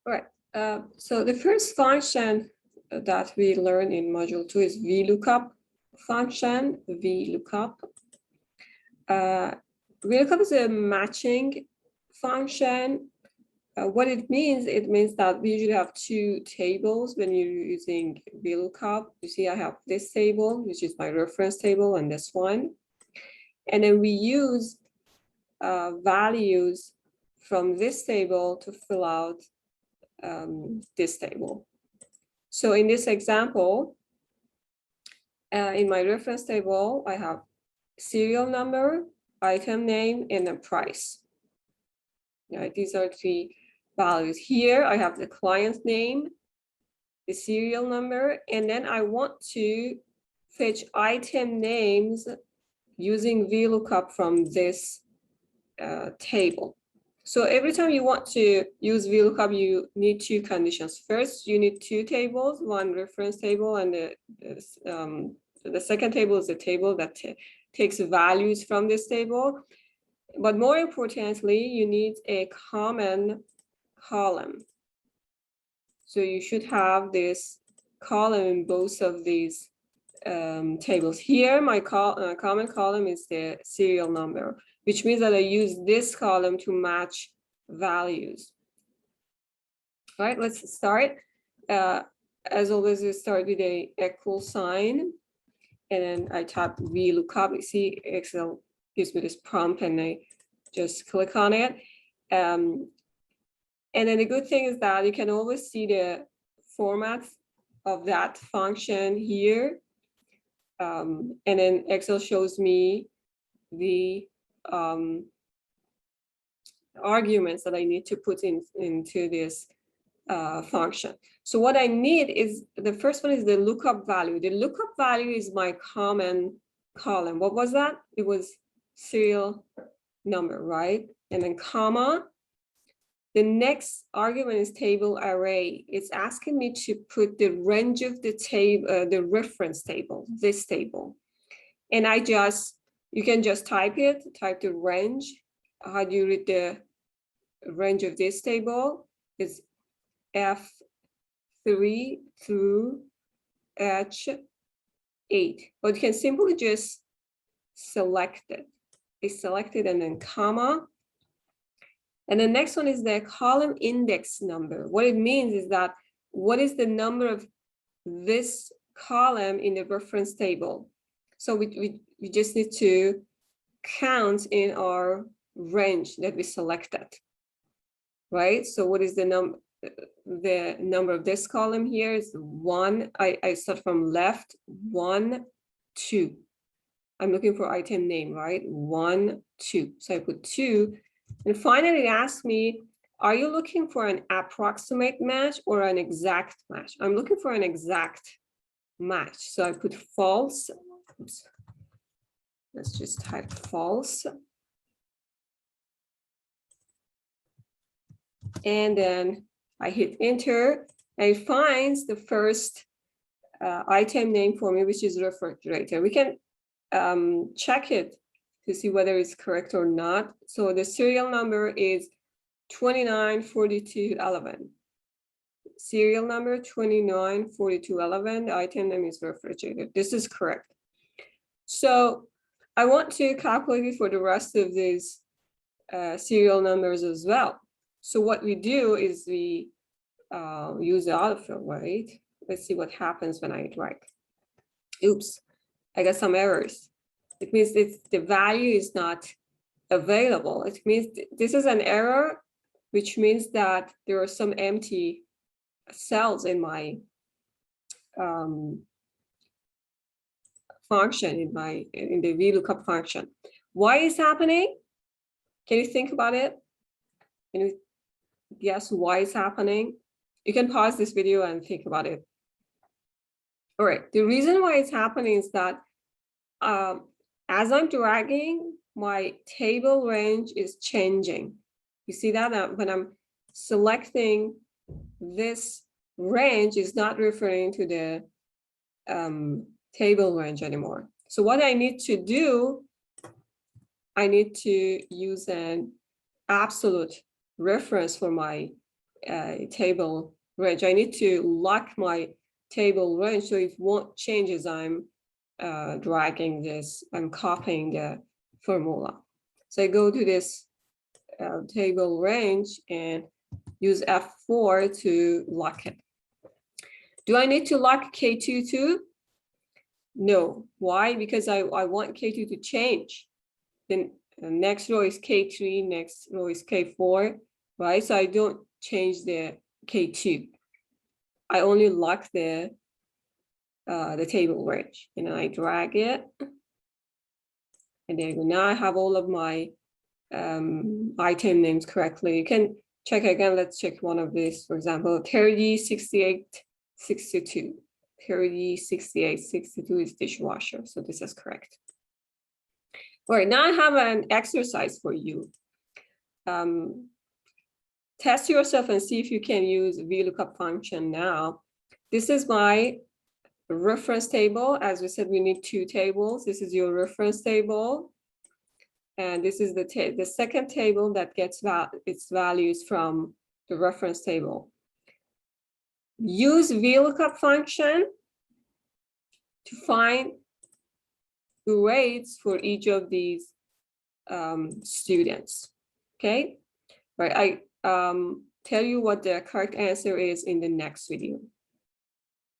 All right. So the first function that we learn in module 2 is VLOOKUP function, VLOOKUP. VLOOKUP is a matching function. What it means that we usually have two tables when you're using VLOOKUP. You see, I have this table, which is my reference table, and this one. And then we use values from this table to fill out this table. So in this example, in my reference table, I have serial number, item name, and a price. Right, these are three values. Here I have the client name, the serial number, and then I want to fetch item names using VLOOKUP from this table. So every time you want to use VLOOKUP, you need two conditions. First, you need two tables, one reference table, and the second table is a table that takes values from this table. But more importantly, you need a common column. So you should have this column in both of these tables. Here, my common column is the serial number, which means that I use this column to match values. All right, let's start. As always, we start with a equal sign, and then I type VLOOKUP. You see, Excel gives me this prompt, and I just click on it. And then the good thing is that you can always see the format of that function here. And then Excel shows me the arguments that I need to put into this function. So what I need is, the first one is the lookup value. The lookup value is my common column. What was that? It was serial number, right? And then comma. The next argument is table array. It's asking me to put the range of the table, the reference table, this table. And you can just type the range. How do you read the range of this table? It's F3 through H8. But you can simply just select it. It's selected and then comma. And the next one is the column index number. What it means is that what is the number of this column in the reference table? So we just need to count in our range that we selected, right? So what is the number of this column here is 1. I start from left, 1, 2. I'm looking for item name, right? 1, 2. So I put 2. And finally, it asks me, are you looking for an approximate match or an exact match? I'm looking for an exact match. So I put false. Oops. Let's just type false. And then I hit enter, and it finds the first item name for me, which is refrigerator. We can check it to see whether it's correct or not. So the serial number is 294211. Serial number 294211. The item name is refrigerator. This is correct. So I want to calculate it for the rest of these serial numbers as well. So what we do is we use the autofill, right? Let's see what happens when I drag. Oops, I got some errors. It means the value is not available. It means this is an error, which means that there are some empty cells in my function, in the VLOOKUP function. Why is happening? Can you think about it? Can you guess why it's happening? You can pause this video and think about it. All right, the reason why it's happening is that as I'm dragging, my table range is changing. You see that when I'm selecting, this range is not referring to the table range anymore. So what I need to do, I need to use an absolute reference for my table range. I need to lock my table range so it won't change as I'm dragging this, I'm copying the formula. So I go to this table range and use F4 to lock it. Do I need to lock K2 too? No. Why? Because I want K2 to change. Then the next row is K3, next row is K4, right? So I don't change the K2. I only lock the table range, and I drag it. And there you go. Now I have all of my item names correctly. You can check again. Let's check one of these. For example, 30, 68, 62. 30, 68, 62 is dishwasher. So this is correct. All right, now I have an exercise for you. Test yourself and see if you can use VLOOKUP function now. This is my reference table. As we said, we need two tables. This is your reference table. And this is the second table that gets its values from the reference table. Use VLOOKUP function to find the rates for each of these students. Okay, right? I tell you what the correct answer is in the next video.